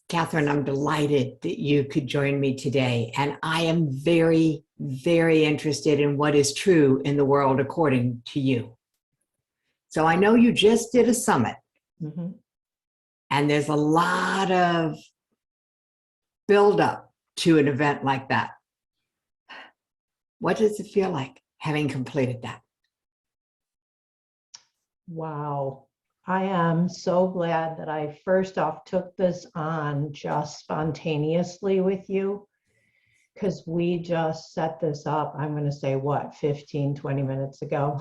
Kathryn, I'm delighted that you could join me today. And I am very, very interested in what is true in the world according to you. So I know you just did a summit, Mm-hmm. and there's a lot of buildup to an event like that. What does it feel like having completed that? Wow. I am so glad that I first off took this on just spontaneously with you, because we just set this up, I'm going to say what, 15, 20 minutes ago,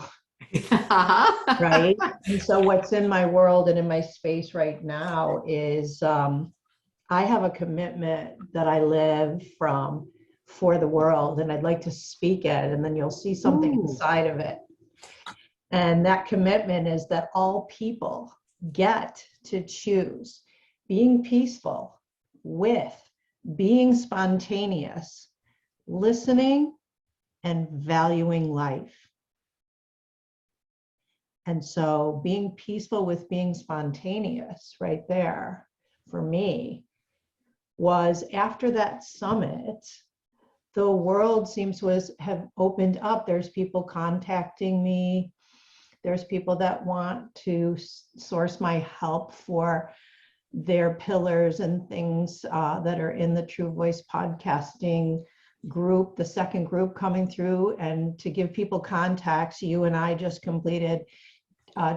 right? And so what's in my world and in my space right now is I have a commitment that I live from for the world, and I'd like to speak it, and then you'll see something Ooh. inside of it. And that commitment is that all people get to choose being peaceful with being spontaneous, listening, and valuing life. And so being peaceful with being spontaneous right there for me was, after that summit, the world seems to have opened up. There's people contacting me. There's people that want to source my help for their pillars and things that are in the True Voice podcasting group, the second group coming through, and to give people contacts. You and I just completed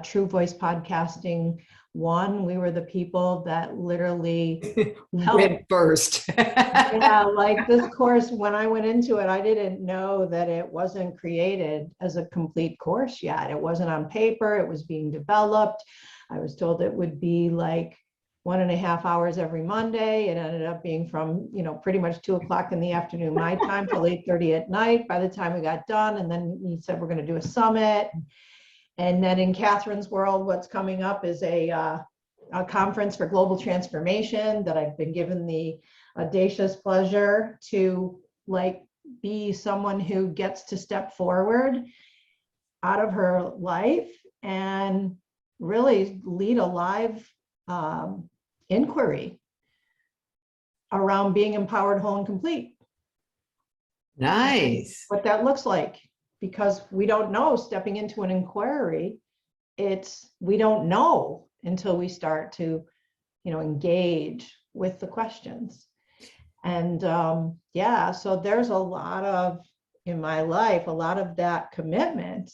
True Voice Podcasting 1. We were the people that literally went first. Yeah, like this course, when I went into it, I didn't know that it wasn't created as a complete course yet. It wasn't on paper, it was being developed. I was told it would be like 1.5 hours every Monday. It ended up being from, pretty much 2 o'clock in the afternoon, my time, till 8:30 at night by the time we got done. And then he said, we're going to do a summit. And then in Kathryn's world, what's coming up is a conference for global transformation that I've been given the audacious pleasure to be someone who gets to step forward out of her life and really lead a live inquiry around being empowered, whole, and complete. Nice. What that looks like, because we don't know stepping into an inquiry. We don't know until we start to, engage with the questions. And yeah, so there's a lot of, in my life, a lot of that commitment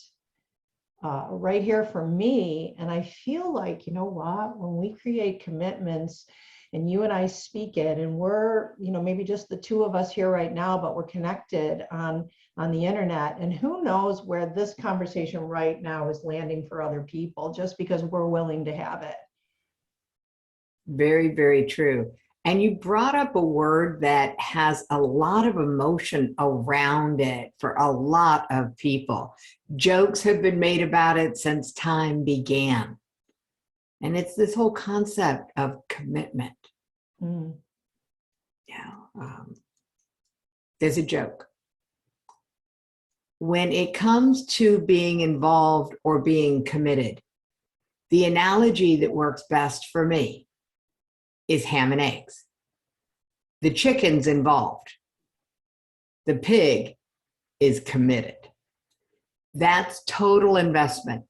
right here for me. And I feel like, you know what, when we create commitments and you and I speak it, and we're, maybe just the two of us here right now, but we're connected on the internet, and who knows where this conversation right now is landing for other people, just because we're willing to have it. Very, very true. And you brought up a word that has a lot of emotion around it for a lot of people. Jokes have been made about it since time began. And it's this whole concept of commitment. Mm. Yeah. There's a joke. When it comes to being involved or being committed, the analogy that works best for me is ham and eggs. The chicken's involved. The pig is committed. That's total investment.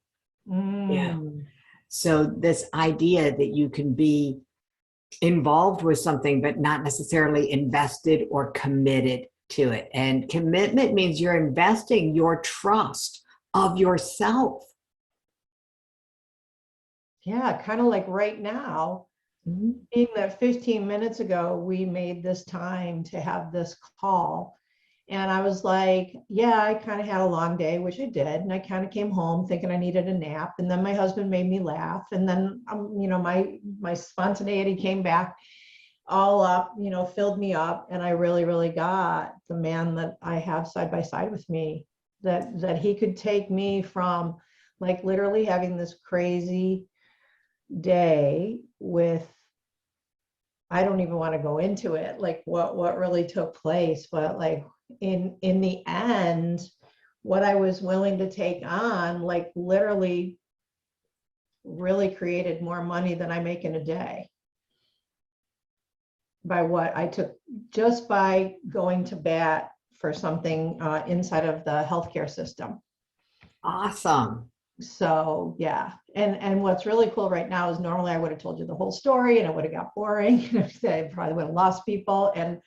Yeah. So this idea that you can be involved with something, but not necessarily invested or committed to it. And commitment means you're investing your trust of yourself. Yeah, kind of like right now, being that 15 minutes ago, we made this time to have this call. And I was like, yeah, I kind of had a long day, which I did. And I kind of came home thinking I needed a nap. And then my husband made me laugh. And then, my spontaneity came back all up, filled me up. And I really, really got the man that I have side by side with me, that he could take me from literally having this crazy day with, I don't even want to go into it, what really took place, but in the end, what I was willing to take on, literally really created more money than I make in a day. by what I took just by going to bat for something inside of the healthcare system. Awesome. So yeah, and what's really cool right now is normally I would have told you the whole story and it would have got boring. I probably would have lost people. And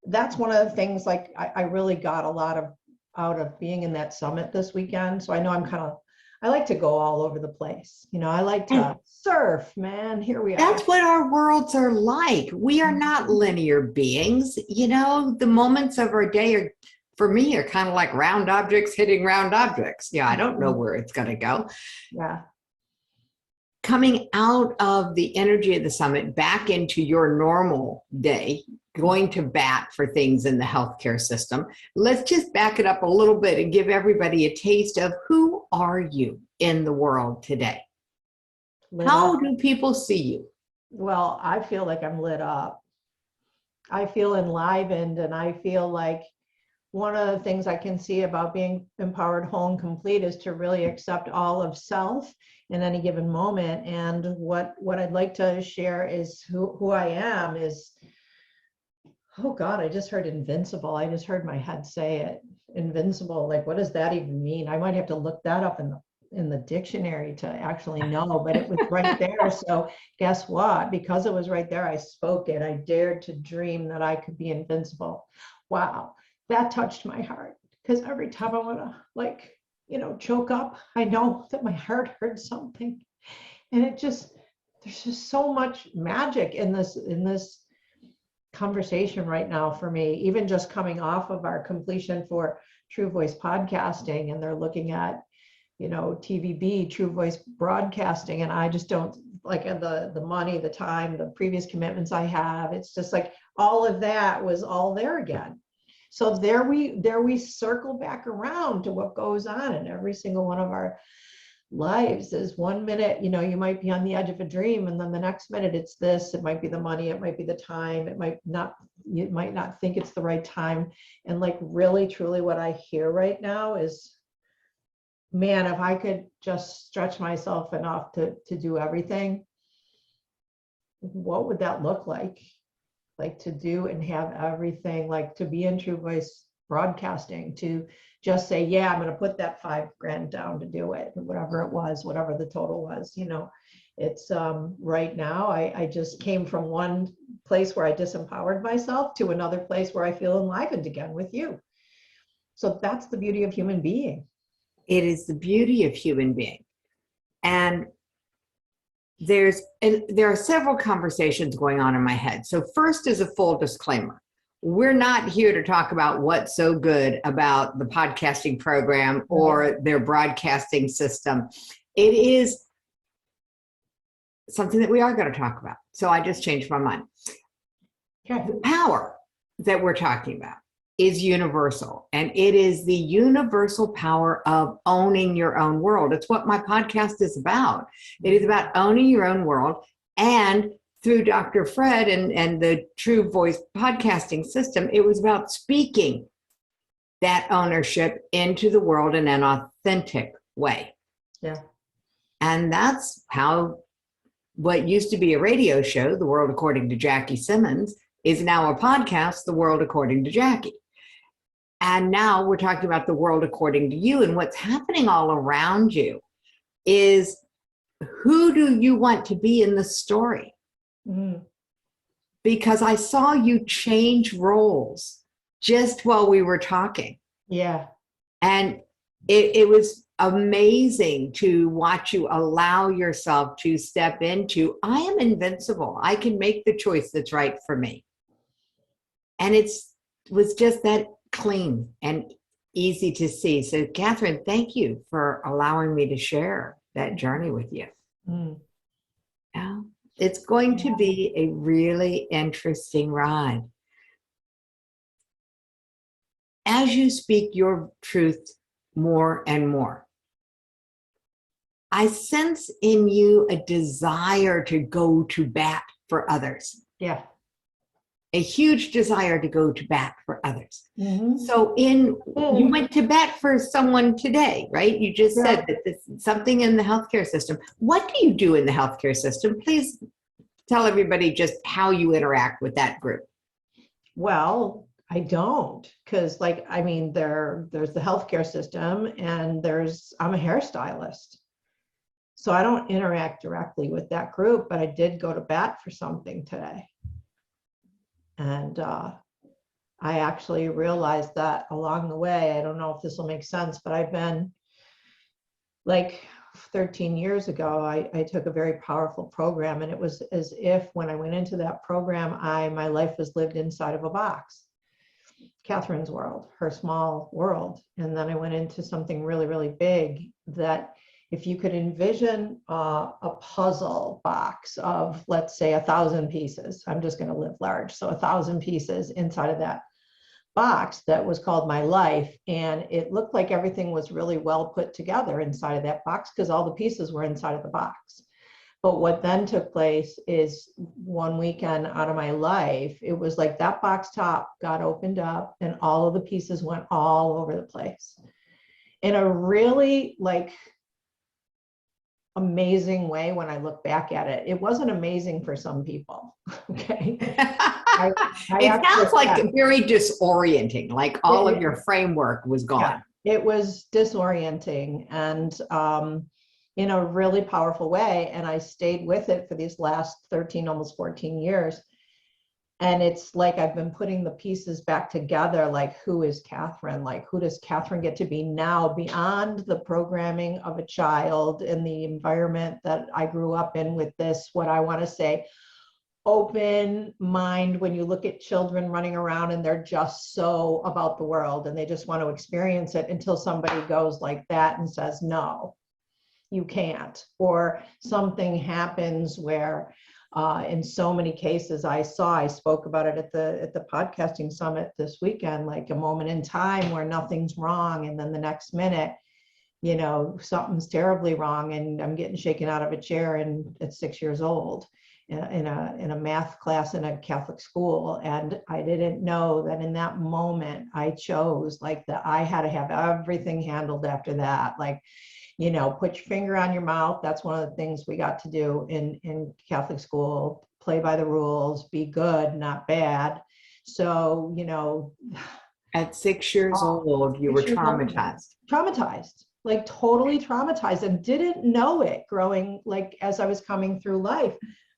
that's one of the things, like I really got a lot of out of being in that summit this weekend. So I know I like to go all over the place. I like to surf, man. Here we are. That's what our worlds are like. We are not linear beings. The moments of our day are, for me, are kind of like round objects hitting round objects. Yeah, I don't know where it's going to go. Yeah. Coming out of the energy of the summit back into your normal day, going to bat for things in the healthcare system. Let's just back it up a little bit and give everybody a taste of who are you in the world today? How do people see you? Well, I feel like I'm lit up. I feel enlivened, and I feel like one of the things I can see about being empowered, whole, and complete is to really accept all of self in any given moment. And what I'd like to share is who I am is, oh God, I just heard invincible. I just heard my head say it. Invincible. Like, what does that even mean? I might have to look that up in the dictionary to actually know, but it was right there. So guess what? Because it was right there, I spoke it. I dared to dream that I could be invincible. Wow. That touched my heart, because every time I want to choke up, I know that my heart heard something. And there's just so much magic in this conversation right now for me, even just coming off of our completion for True Voice podcasting, and they're looking at, TVB, True Voice broadcasting. And I just don't like the money, the time, the previous commitments I have. It's just like all of that was all there again. So there we circle back around to what goes on in every single one of our lives. Is 1 minute, you might be on the edge of a dream, and then the next minute it's this. It might be the money, it might be the time, you might not think it's the right time. And like really, truly what I hear right now is, man, if I could just stretch myself enough to do everything, what would that look like? Like to do and have everything, like to be in True Voice broadcasting, to just say, yeah, I'm going to put that $5,000 down to do it, whatever it was, whatever the total was. It's right now, I just came from one place where I disempowered myself to another place where I feel enlivened again with you. So that's the beauty of human being. It is the beauty of human being. And there are several conversations going on in my head. So first is a full disclaimer. We're not here to talk about what's so good about the podcasting program or their broadcasting system. It is something that we are going to talk about. So I just changed my mind. Okay. The power that we're talking about is universal, and it is the universal power of owning your own world. It's what my podcast is about. It is about owning your own world, and through Dr. Fred and the True Voice podcasting system, it was about speaking that ownership into the world in an authentic way. Yeah. And that's how what used to be a radio show, The World According to Jackie Simmons, is now a podcast, The World According to Jackie. And now we're talking about the world according to you. And what's happening all around you is, who do you want to be in the story? Mm. Because I saw you change roles just while we were talking. Yeah. And it was amazing to watch you allow yourself to step into, I am invincible. I can make the choice that's right for me. And it was just that clean and easy to see. So Kathryn, thank you for allowing me to share that journey with you. Mm. Yeah, it's going to be a really interesting ride. As you speak your truth more and more, I sense in you a desire to go to bat for others. Yeah. A huge desire to go to bat for others. Mm-hmm. So you went to bat for someone today, right? You just said that this something in the healthcare system. What do you do in the healthcare system? Please tell everybody just how you interact with that group. Well, I don't, because like, I mean, there's the healthcare system and I'm a hairstylist. So I don't interact directly with that group, but I did go to bat for something today. And I actually realized that along the way. I don't know if this will make sense, but I've been like 13 years ago, I took a very powerful program, and it was as if when I went into that program, my life was lived inside of a box. Kathryn's world, her small world. And then I went into something really, really big, that if you could envision a puzzle box of, let's say, 1,000 pieces, I'm just going to live large. So 1,000 pieces inside of that box that was called my life. And it looked like everything was really well put together inside of that box because all the pieces were inside of the box. But what then took place is one weekend out of my life, it was like that box top got opened up and all of the pieces went all over the place in a really like amazing way. When I look back at it, it wasn't amazing for some people. Okay. It sounds like very disorienting, like all of your framework was gone. Yeah, it was disorienting and in a really powerful way. And I stayed with it for these last 13, almost 14 years. And it's like I've been putting the pieces back together, like, who is Kathryn? Like, who does Kathryn get to be now beyond the programming of a child in the environment that I grew up in with this, what I want to say, open mind. When you look at children running around and they're just so about the world and they just want to experience it until somebody goes like that and says, no, you can't. Or something happens where in so many cases I spoke about it at the podcasting summit this weekend, like a moment in time where nothing's wrong. And then the next minute, you know, something's terribly wrong and I'm getting shaken out of a chair and at 6 years old in a math class in a Catholic school. And I didn't know that in that moment I chose like that I had to have everything handled after that. Like, you know, put your finger on your mouth. That's one of the things we got to do in Catholic school. Play by the rules, be good, not bad. So, you know, at 6 years old, you were traumatized. Traumatized, like totally traumatized, and didn't know it growing, like as I was coming through life.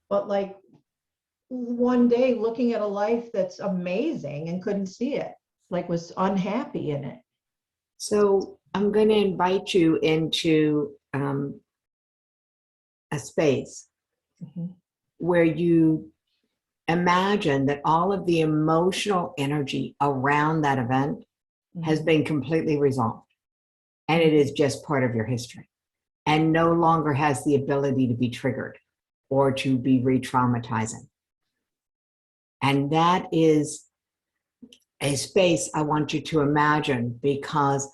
But like one day looking at a life that's amazing and couldn't see it, like was unhappy in it. So I'm going to invite you into a space where you imagine that all of the emotional energy around that event has been completely resolved. And it is just part of your history and no longer has the ability to be triggered or to be re-traumatizing. And that is a space I want you to imagine, because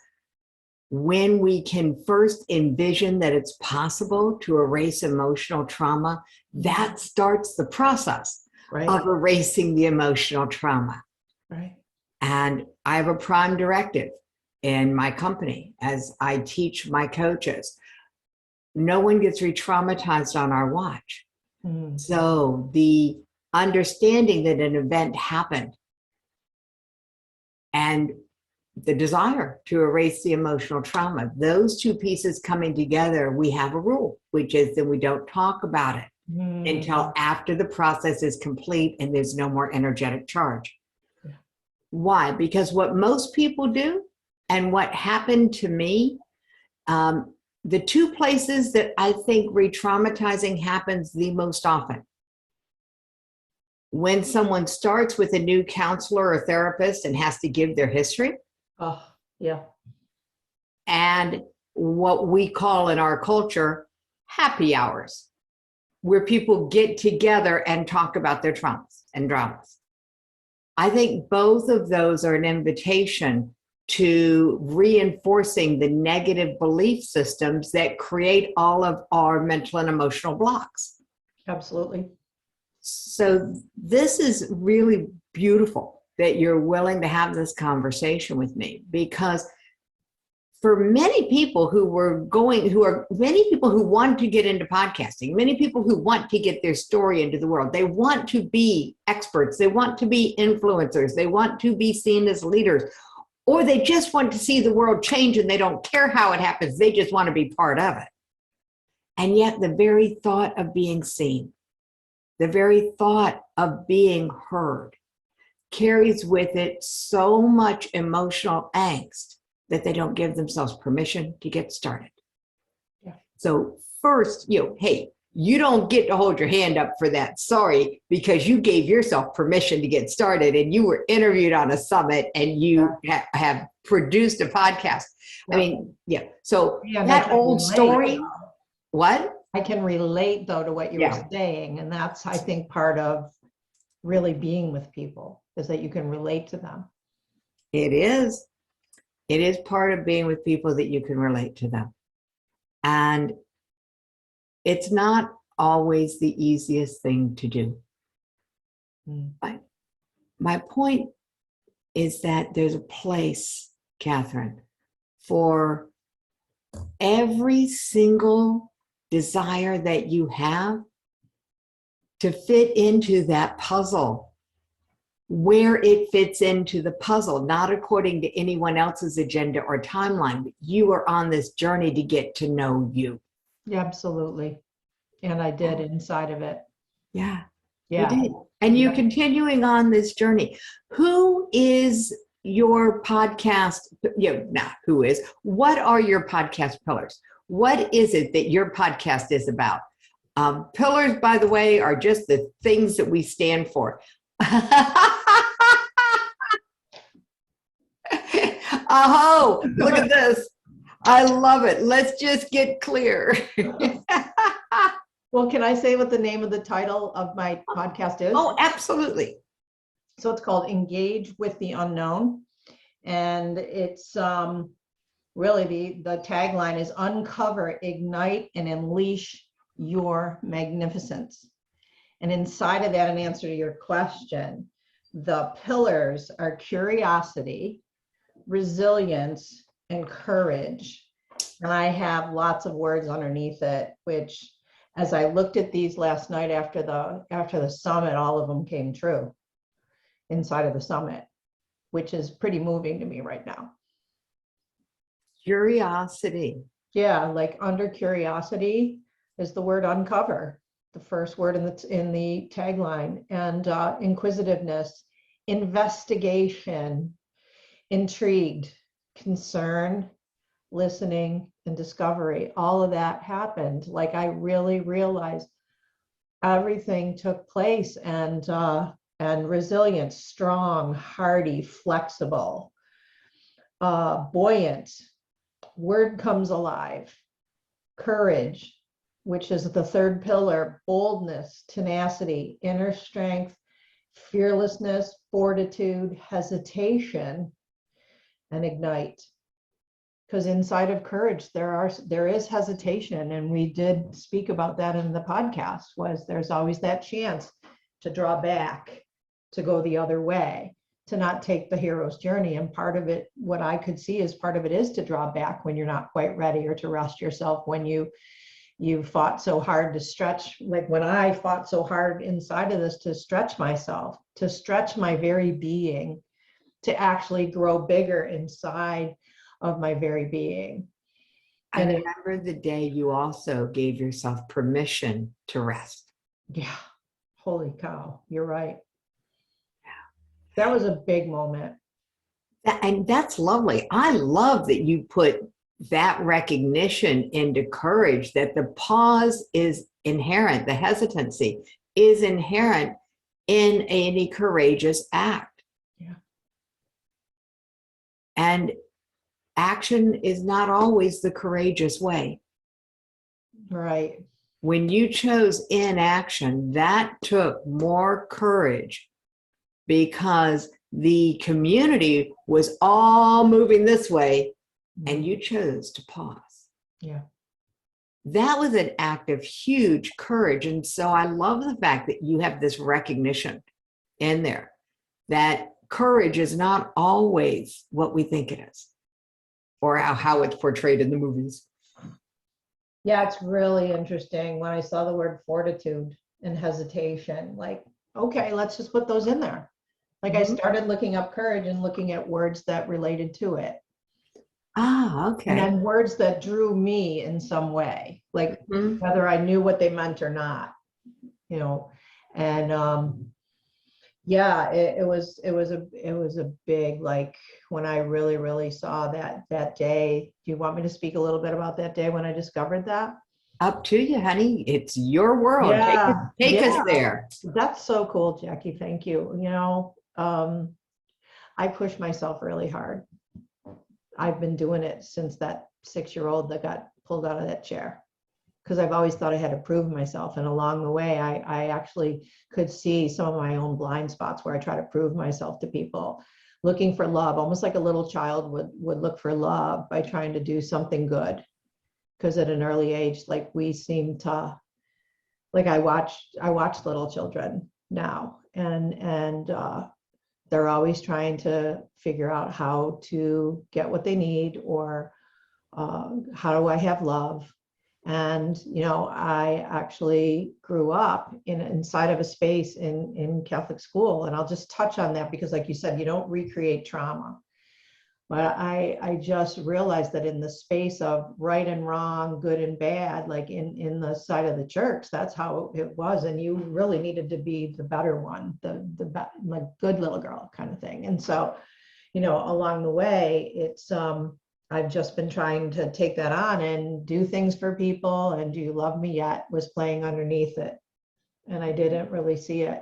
when we can first envision that it's possible to erase emotional trauma, that starts the process of erasing the emotional trauma. Right. And I have a prime directive in my company as I teach my coaches. No one gets re-traumatized on our watch. So the understanding that an event happened and the desire to erase the emotional trauma, those two pieces coming together, we have a rule, which is that we don't talk about it until after the process is complete and there's no more energetic charge. Why? Because what most people do and what happened to me, the two places that I think re-traumatizing happens the most often, when someone starts with a new counselor or therapist and has to give their history. Oh, yeah. And what we call in our culture, happy hours, where people get together and talk about their traumas and dramas. I think both of those are an invitation to reinforcing the negative belief systems that create all of our mental and emotional blocks. Absolutely. So this is really beautiful that you're willing to have this conversation with me, because for many people who many people who want to get into podcasting, many people who want to get their story into the world, they want to be experts, they want to be influencers, they want to be seen as leaders, or they just want to see the world change and they don't care how it happens, they just want to be part of it. And yet the very thought of being seen, the very thought of being heard carries with it so much emotional angst that they don't give themselves permission to get started. Yeah. So first, hey, you don't get to hold your hand up for that. Sorry, because you gave yourself permission to get started and you were interviewed on a summit and you have produced a podcast. Yeah. I mean, yeah. So Yeah, that old story, what? I can relate though to what you were saying. And that's, I think, part of really being with people is that you can relate to them. It is. It is part of being with people that you can relate to them. And it's not always the easiest thing to do. But my point is that there's a place, Kathryn, for every single desire that you have to fit into that puzzle where it fits into the puzzle, not according to anyone else's agenda or timeline, but you are on this journey to get to know you. Yeah, absolutely. And I did inside of it. Yeah, Yeah. you did. And you're continuing on this journey. Who is your podcast? What are your podcast pillars? What is it that your podcast is about? Pillars, by the way, are just the things that we stand for. Oh, look at this. I love it. Let's just get clear. Well, can I say what the name of the title of my podcast is? Oh, absolutely. So it's called Engage with the Unknown. And it's really the tagline is uncover, ignite, and unleash your magnificence. And inside of that, in answer to your question, the pillars are curiosity, resilience, and courage. And I have lots of words underneath it, which as I looked at these last night after the summit, all of them came true inside of the summit, which is pretty moving to me right now. Curiosity. Yeah, like under curiosity is the word uncover, the first word in the tagline, and inquisitiveness, investigation, intrigued, concern, listening, and discovery. All of that happened. Like I really realized everything took place, and resilience, strong, hardy, flexible, buoyant, word comes alive, courage, which is the third pillar, boldness, tenacity, inner strength, fearlessness, fortitude, hesitation, and ignite. Because inside of courage, there is hesitation. And we did speak about that in the podcast, was there's always that chance to draw back, to go the other way, to not take the hero's journey. And part of it, what I could see is part of it is to draw back when you're not quite ready, or to rest yourself when you fought so hard to stretch, like when I fought so hard inside of this to stretch myself, to stretch my very being, to actually grow bigger inside of my very being. I remember the day you also gave yourself permission to rest. Yeah. Holy cow. You're right. That was a big moment. And that's lovely. I love that you put that recognition into courage, that the pause is inherent, the hesitancy is inherent in any courageous act. Yeah. And action is not always the courageous way. Right. When you chose inaction, that took more courage because the community was all moving this way and you chose to pause. Yeah. That was an act of huge courage. And so I love the fact that you have this recognition in there that courage is not always what we think it is. or how it's portrayed in the movies. Yeah, it's really interesting when I saw the word fortitude and hesitation, like, okay, let's just put those in there. Like I started looking up courage and looking at words that related to it. Ah, And okay. then words that drew me in some way, like whether I knew what they meant or not, you know. And yeah, it was a big, like, when I really saw that day. Do you want me to speak a little bit about that day when I discovered that? Up to you, honey. It's your world. Yeah, Take us yeah, there. that's so cool, Jackie. Thank you. You know, I push myself really hard. I've been doing it since that 6-year-old that got pulled out of that chair, because I've always thought I had to prove myself. And along the way, I actually could see some of my own blind spots where I try to prove myself to people, looking for love, almost like a little child would look for love by trying to do something good. Because at an early age, like, we seem to, like, I watch little children now, and they're always trying to figure out how to get what they need, or how do I have love. And, you know, I actually grew up inside of a space in Catholic school. And I'll just touch on that because, like you said, you don't recreate trauma. But I just realized that in the space of right and wrong, good and bad, like in the side of the church, that's how it was. And you really needed to be the better one, the like good little girl kind of thing. And so, you know, along the way, it's I've just been trying to take that on and do things for people. And Do You Love Me Yet was playing underneath it. And I didn't really see it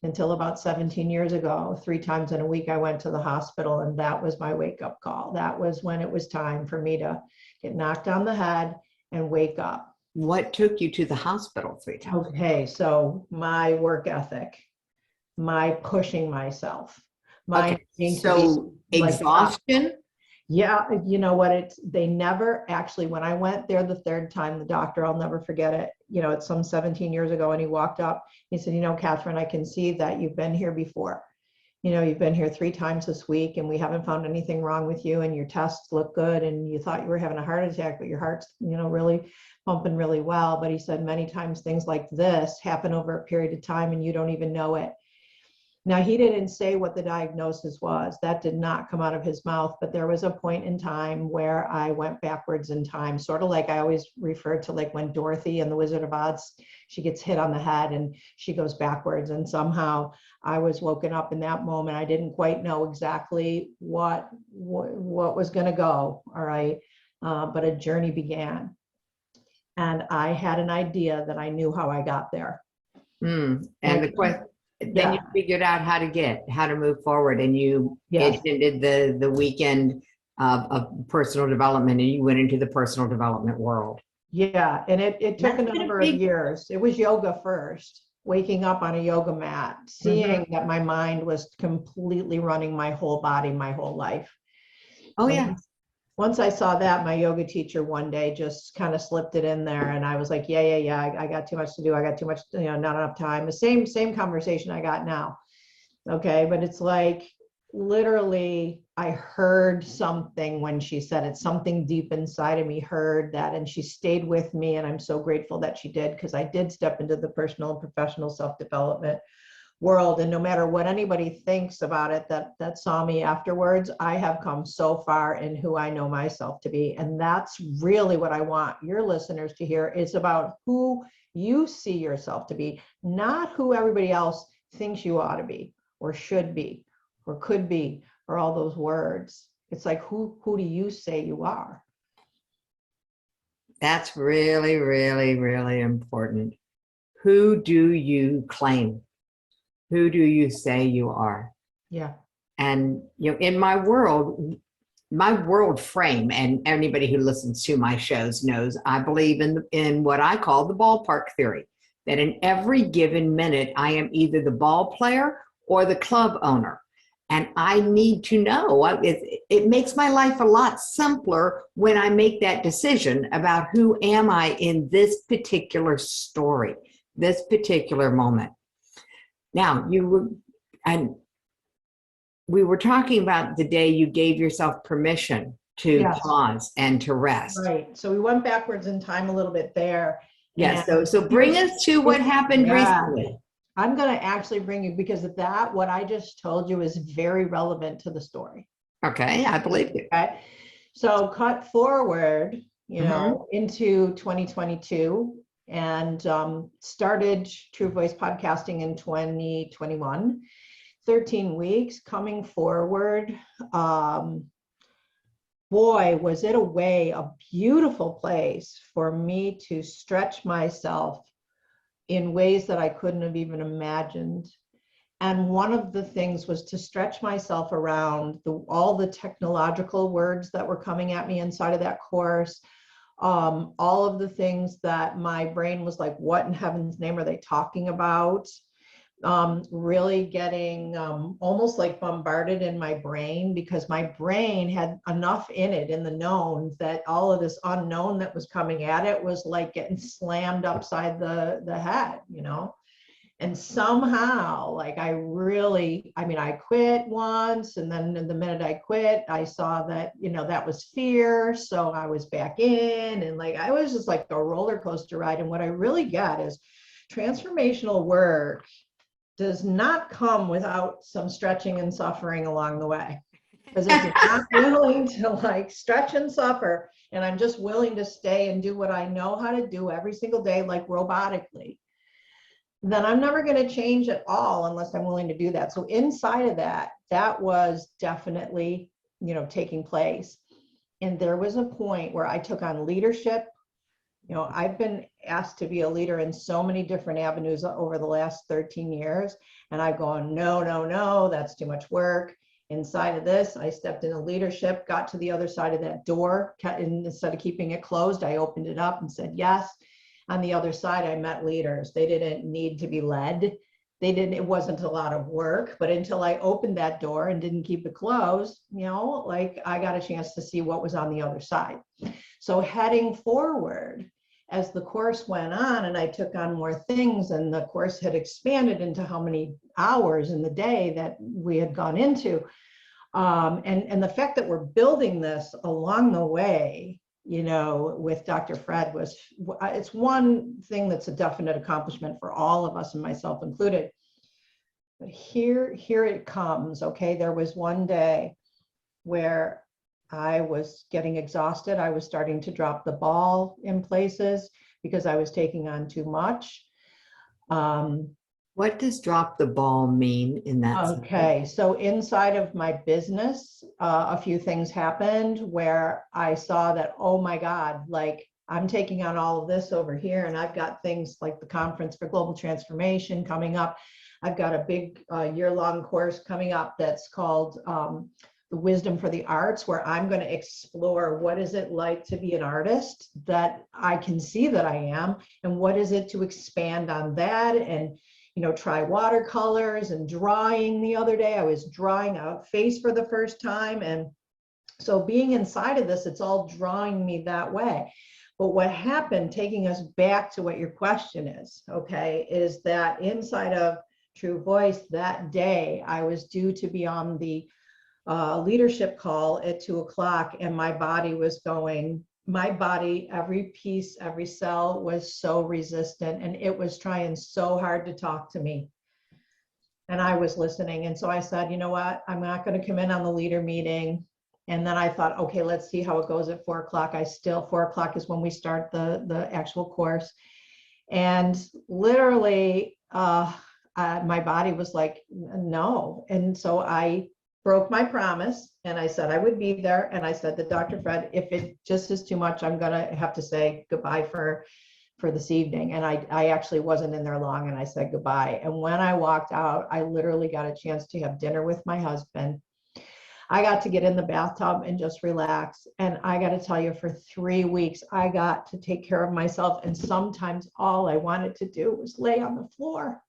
until about 17 years ago. 3 times in a week, I went to the hospital, and that was my wake up call. That was when it was time for me to get knocked on the head and wake up. What took you to the hospital 3 times? Okay, so my work ethic, my pushing myself, my Okay, needing to so be like, exhaustion. yeah, you know what, they never actually, when I went there the 3rd time, the doctor, I'll never forget it, you know, it's some 17 years ago, and he walked up, he said, you know, Kathryn, I can see that you've been here before. You know, you've been here 3 times this week, and we haven't found anything wrong with you, and your tests look good, and you thought you were having a heart attack, but your heart's, you know, really pumping really well. But he said many times things like this happen over a period of time, and you don't even know it. Now, he didn't say what the diagnosis was. That did not come out of his mouth, but there was a point in time where I went backwards in time, sort of like I always refer to, like, when Dorothy and the Wizard of Oz, she gets hit on the head and she goes backwards. And somehow I was woken up in that moment. I didn't quite know exactly what was going to go. All right. But a journey began. And I had an idea that I knew how I got there. And Like, the question, then yeah. you figured out how to move forward, and you Yes. attended the weekend of personal development, and you went into the personal development world. Yeah, and it took a That's been a number of big. years. It was yoga first, waking up on a yoga mat, seeing that my mind was completely running my whole body, my whole life. Oh And yeah. once I saw that, my yoga teacher one day just kind of slipped it in there, and I was like, yeah, I got too much to do. I got too much, you know, not enough time. The same conversation I got now. Okay, but it's like, literally, I heard something when she said it. Something deep inside of me heard that, and she stayed with me, and I'm so grateful that she did, because I did step into the personal and professional self-development world. And no matter what anybody thinks about it that saw me afterwards, I have come so far in who I know myself to be. And that's really what I want your listeners to hear, is about who you see yourself to be, not who everybody else thinks you ought to be, or should be, or could be, or all those words. It's like, who do you say you are? That's really, really, really important. Who do you claim? Who do you say you are? Yeah. And, you know, in my world frame, and anybody who listens to my shows knows, I believe in what I call the ballpark theory, that in every given minute, I am either the ball player or the club owner. And I need to know, it makes my life a lot simpler when I make that decision about who am I in this particular story, this particular moment. Now, we were talking about the day you gave yourself permission to Yes. pause and to rest. Right. So we went backwards in time a little bit there. Yes. And So bring us to what happened recently. I'm going to actually bring you, because what I just told you is very relevant to the story. Okay. I believe you. Okay. So cut forward, into 2022 and started True Voice podcasting in 2021. 13 weeks coming forward. Boy, was it a beautiful place for me to stretch myself in ways that I couldn't have even imagined. And one of the things was to stretch myself around all the technological words that were coming at me inside of that course. All of the things that my brain was like, what in heaven's name are they talking about? Really getting almost like bombarded in my brain, because my brain had enough in it, in the known, that all of this unknown that was coming at it was like getting slammed upside the head, And somehow, like I quit once, and then the minute I quit, I saw that, that was fear. So I was back in, and like, I was just like a roller coaster ride. And what I really get is transformational work does not come without some stretching and suffering along the way. Because if you're not willing to like stretch and suffer, and I'm just willing to stay and do what I know how to do every single day, like robotically, then I'm never going to change at all unless I'm willing to do that. So inside of that was definitely, taking place. And there was a point where I took on leadership. I've been asked to be a leader in so many different avenues over the last 13 years. And I've gone, no, that's too much work. Inside of this, I stepped into leadership, got to the other side of that door. And instead of keeping it closed, I opened it up and said yes. On the other side, I met leaders. They didn't need to be led. It wasn't a lot of work, but until I opened that door and didn't keep it closed, like I got a chance to see what was on the other side. So heading forward, as the course went on and I took on more things, and the course had expanded into how many hours in the day that we had gone into. And the fact that we're building this along the way, with Dr. Fred it's one thing that's a definite accomplishment for all of us, and myself included. But here it comes. Okay. There was one day where I was getting exhausted. I was starting to drop the ball in places because I was taking on too much. What does drop the ball mean in that? Okay, so inside of my business, a few things happened where I saw that, oh my God, like I'm taking on all of this over here, and I've got things like the Conference for Global Transformation coming up. I've got a big year-long course coming up that's called The Wisdom for the Arts, where I'm going to explore what is it like to be an artist that I can see that I am, and what is it to expand on that, and try watercolors and drawing. The other day I was drawing a face for the first time, and so being inside of this, it's all drawing me that way. But what happened, taking us back to what your question is, okay, is that inside of True Voice that day, I was due to be on the leadership call at 2:00, and my body, every piece, every cell was so resistant, and it was trying so hard to talk to me. And I was listening. And so I said, you know what, I'm not going to come in on the leader meeting. And then I thought, okay, let's see how it goes at 4:00. 4:00 is when we start the actual course. And literally, my body was like, no. And so I broke my promise, and I said I would be there. And I said to Dr. Fred, if it just is too much, I'm gonna have to say goodbye for this evening. And I actually wasn't in there long, and I said goodbye. And when I walked out, I literally got a chance to have dinner with my husband. I got to get in the bathtub and just relax. And I got to tell you, for 3 weeks, I got to take care of myself. And sometimes all I wanted to do was lay on the floor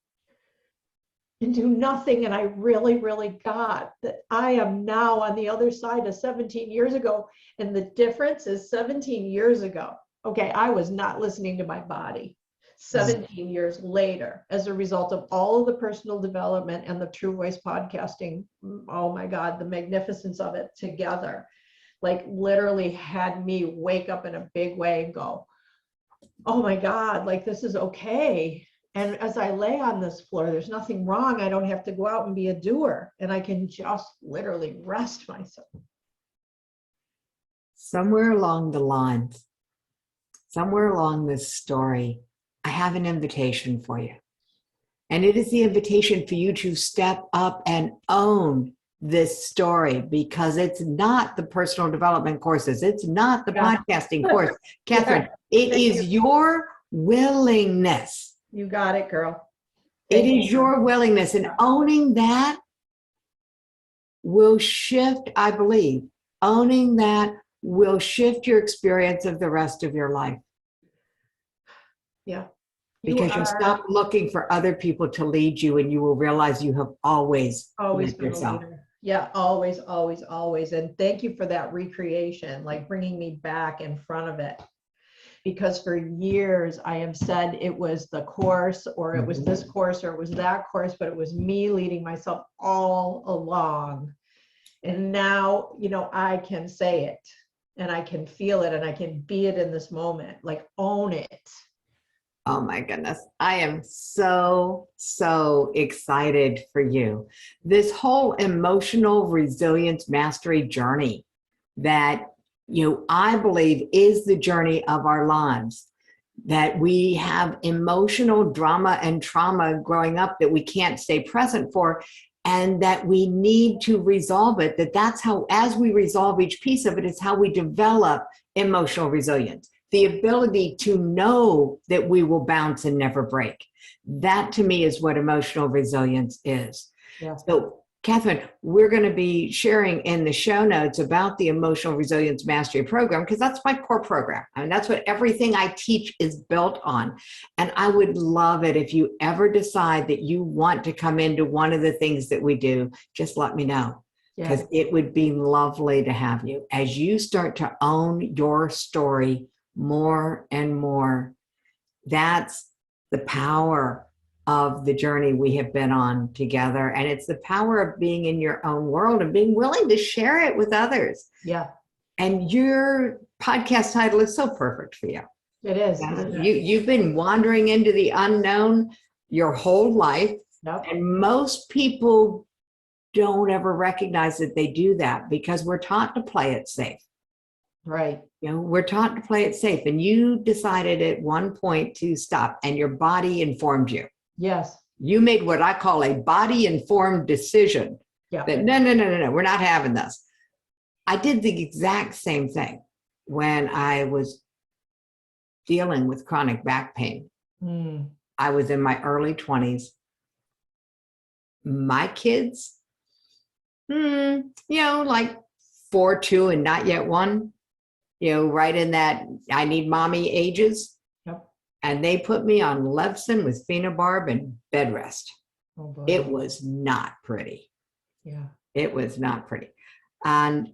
and do nothing. And I really, really got that I am now on the other side of 17 years ago. And the difference is 17 years ago, okay, I was not listening to my body. 17 years later, as a result of all of the personal development and the True Voice podcasting, oh my God, the magnificence of it together. like literally had me wake up in a big way and go, oh my God, like this is okay. And as I lay on this floor, there's nothing wrong. I don't have to go out and be a doer, and I can just literally rest myself. Somewhere along the lines, somewhere along this story, I have an invitation for you. And it is the invitation for you to step up and own this story, because it's not the personal development courses. It's not the podcasting course. Kathryn, it is your willingness. You got it, girl. It is your willingness, and owning that will shift, I believe, owning that will shift your experience of the rest of your life. Yeah. Because you'll stop looking for other people to lead you, and you will realize you have always been yourself. A leader. Yeah, always, always, always. And thank you for that recreation, like bringing me back in front of it. Because for years I have said it was the course, or it was this course, or it was that course, but it was me leading myself all along. And now, you know, I can say it, and I can feel it, and I can be it in this moment, like own it. Oh my goodness. I am so, so excited for you. This whole emotional resilience mastery journey that, you know, I believe is the journey of our lives, that we have emotional drama and trauma growing up that we can't stay present for, and that we need to resolve it. That's how, as we resolve each piece of it, is how we develop emotional resilience. The ability to know that we will bounce and never break. That to me is what emotional resilience is. Yeah. So, Kathryn, we're going to be sharing in the show notes about the Emotional Resilience Mastery Program, because that's my core program. I mean, that's what everything I teach is built on. And I would love it if you ever decide that you want to come into one of the things that we do, just let me know. Because it would be lovely to have you as you start to own your story more and more. That's the power of the journey we have been on together. And it's the power of being in your own world and being willing to share it with others. Yeah. And your podcast title is so perfect for you. It is. You've been wandering into the unknown your whole life. Yep. And most people don't ever recognize that they do that, because we're taught to play it safe. Right. You know, we're taught to play it safe, and you decided at one point to stop, and your body informed you. Yes. You made what I call a body-informed decision. Yeah. That no, we're not having this. I did the exact same thing when I was dealing with chronic back pain. I was in my early 20s. My kids, you know, like 4, 2, and not yet 1. You know, right in that I need mommy ages. Yep. And they put me on Levsin with phenobarb and bed rest. Oh, boy. It was not pretty. Yeah. It was not pretty. And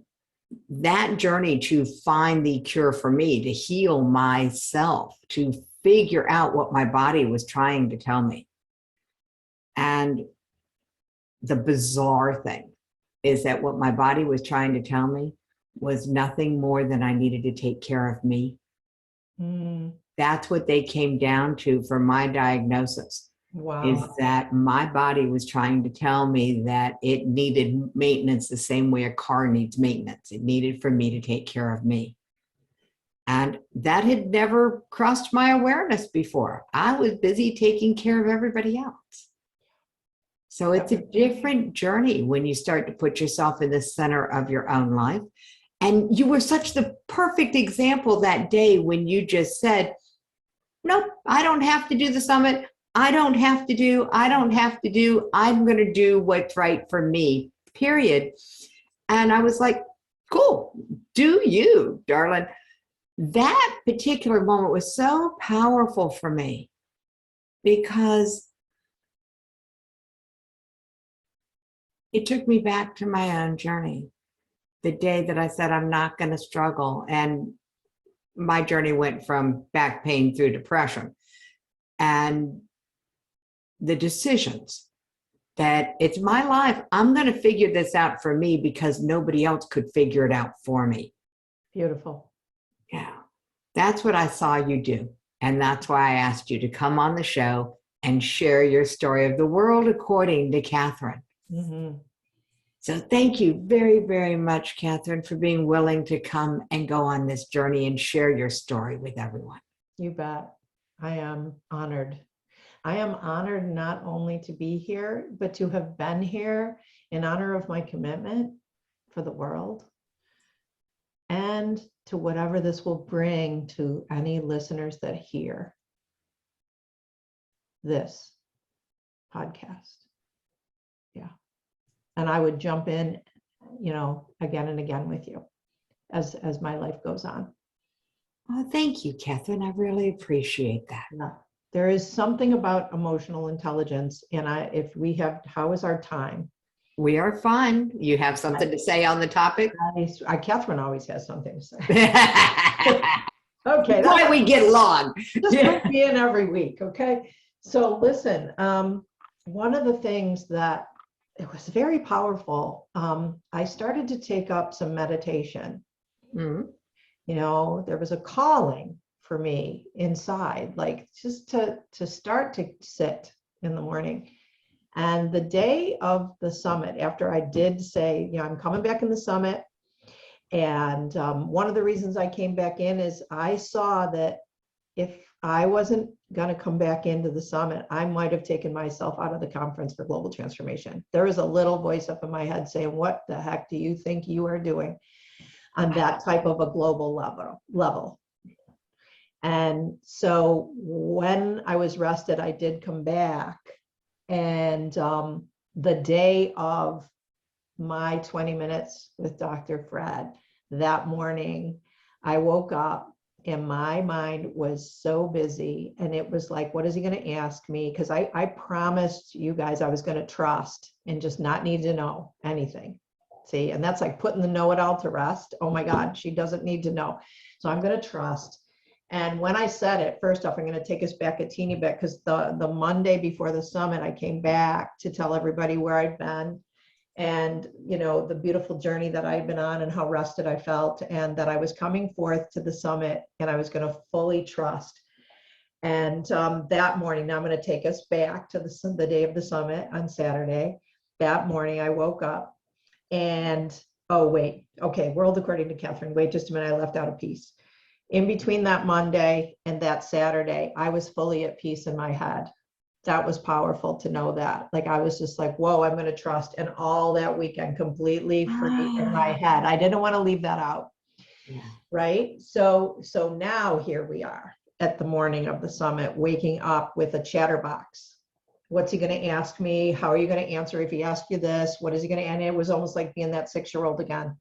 that journey to find the cure for me, to heal myself, to figure out what my body was trying to tell me. And the bizarre thing is that what my body was trying to tell me was nothing more than I needed to take care of me. That's what they came down to for my diagnosis. Wow. Is that my body was trying to tell me that it needed maintenance the same way a car needs maintenance. It needed for me to take care of me. And that had never crossed my awareness before. I was busy taking care of everybody else. So it's a different journey when you start to put yourself in the center of your own life. And you were such the perfect example that day when you just said, nope, I don't have to do the summit. I don't have to do. I'm going to do what's right for me, period. And I was like, cool, do you, darling. That particular moment was so powerful for me because it took me back to my own journey. The day that I said, I'm not going to struggle. And my journey went from back pain through depression. And the decisions that it's my life. I'm going to figure this out for me because nobody else could figure it out for me. Beautiful. Yeah. That's what I saw you do. And that's why I asked you to come on the show and share your story of the world according to Kathryn. Mm-hmm. So thank you very, very much, Kathryn, for being willing to come and go on this journey and share your story with everyone. You bet. I am honored. I am honored not only to be here, but to have been here in honor of my commitment for the world and to whatever this will bring to any listeners that hear this podcast. Yeah. And I would jump in, again and again with you as my life goes on. Oh, thank you, Kathryn. I really appreciate that. Yeah. There is something about emotional intelligence. And how is our time? We are fine. You have something to say on the topic? Kathryn always has something to say. Okay. That's why we get along. Just bring me in every week. Okay. So listen, one of the things that it was very powerful. I started to take up some meditation. Mm-hmm. There was a calling for me inside, like just to start to sit in the morning. And the day of the summit, after I did say, I'm coming back in the summit. And one of the reasons I came back in is I saw that if I wasn't going to come back into the summit, I might have taken myself out of the conference for global transformation. There was a little voice up in my head saying, what the heck do you think you are doing on that type of a global level? And so when I was rested, I did come back. And the day of my 20 minutes with Dr. Fred, that morning, I woke up and my mind was so busy. And it was like, what is he going to ask me? Because I promised you guys I was going to trust and just not need to know anything. See, and that's like putting the know-it-all to rest. Oh my God, she doesn't need to know. So I'm going to trust. And when I said it, first off, I'm going to take us back a teeny bit because the Monday before the summit, I came back to tell everybody where I'd been and, the beautiful journey that I'd been on and how rested I felt and that I was coming forth to the summit and I was going to fully trust. And that morning, now I'm going to take us back to the day of the summit on Saturday. That morning, I woke up and, oh, wait, okay, world according to Kathryn. Wait just a minute, I left out a piece. In between that Monday and that Saturday, I was fully at peace in my head. That was powerful to know that. Like, I was just like, whoa, I'm going to trust. And all that weekend completely free in my head. I didn't want to leave that out. Yeah. Right. So now here we are at the morning of the summit, waking up with a chatterbox. What's he going to ask me? How are you going to answer if he asks you this? What is he going to, and it was almost like being that 6-year-old again.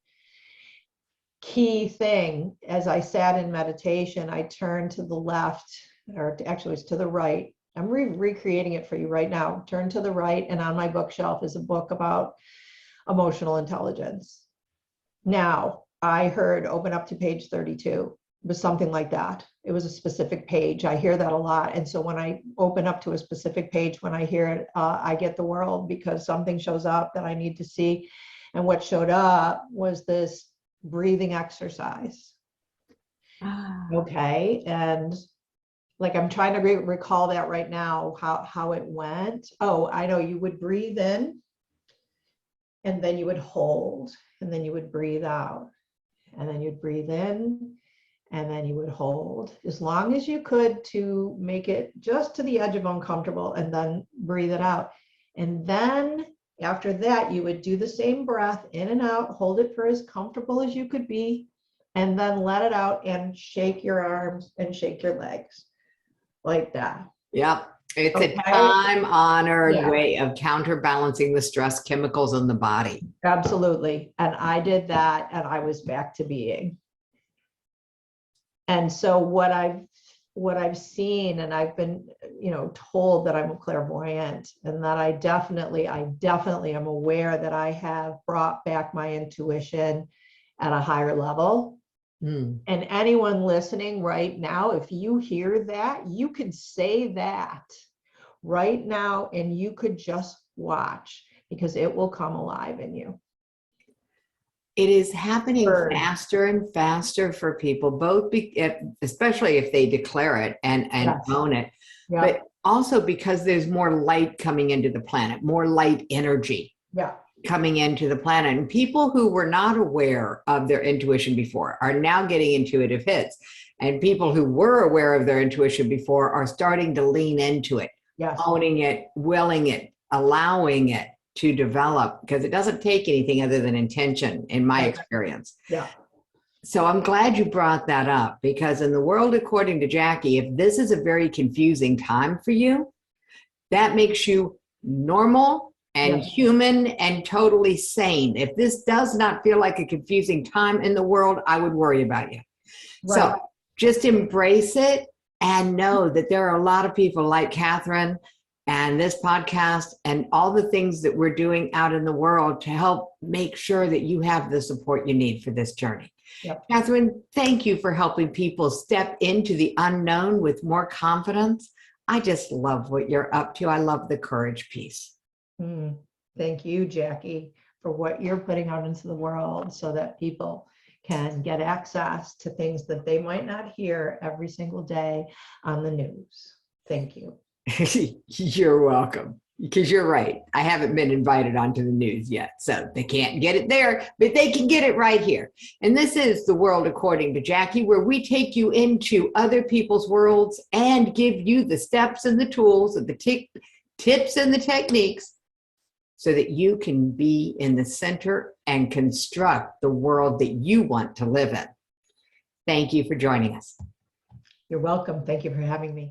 Key thing, as I sat in meditation, I turned to the left, or actually it's to the right. I'm recreating it for you right now. Turn to the right, and on my bookshelf is a book about emotional intelligence. Now, I heard open up to page 32. It was something like that. It was a specific page. I hear that a lot. And so when I open up to a specific page, when I hear it, I get the world because something shows up that I need to see. And what showed up was this breathing exercise. Okay. And like, I'm trying to recall that right now, how it went. Oh, I know. You would breathe in and then you would hold and then you would breathe out and then you'd breathe in and then you would hold as long as you could to make it just to the edge of uncomfortable and then breathe it out. And then after that, you would do the same breath in and out, hold it for as comfortable as you could be, and then let it out and shake your arms and shake your legs like that. Yep. It's a time-honored way of counterbalancing the stress chemicals in the body. Absolutely. And I did that and I was back to being. And so what I've seen, and I've been, told that I'm a clairvoyant and that I definitely am aware that I have brought back my intuition at a higher level. And anyone listening right now, if you hear that, you could say that right now and you could just watch because it will come alive in you. It is happening Word. faster and faster for people, especially if they declare it and Yes. own it, Yeah. but also because there's more light coming into the planet, more light energy Yeah. coming into the planet. And people who were not aware of their intuition before are now getting intuitive hits. And people who were aware of their intuition before are starting to lean into it, Yes. owning it, willing it, allowing it to develop, because it doesn't take anything other than intention, in my experience. Yeah. So I'm glad you brought that up, because in the world, according to Jackie, if this is a very confusing time for you, that makes you normal and human and totally sane. If this does not feel like a confusing time in the world, I would worry about you. Right. So just embrace it and know that there are a lot of people like Kathryn and this podcast and all the things that we're doing out in the world to help make sure that you have the support you need for this journey. Yep. Kathryn, thank you for helping people step into the unknown with more confidence. I just love what you're up to. I love the courage piece. Thank you, Jackie, for what you're putting out into the world so that people can get access to things that they might not hear every single day on the news. Thank you. You're welcome. Because you're right. I haven't been invited onto the news yet, so they can't get it there, but they can get it right here. And this is The World According to Jackie, where we take you into other people's worlds and give you the steps and the tools and the tips and the techniques so that you can be in the center and construct the world that you want to live in. Thank you for joining us. You're welcome. Thank you for having me.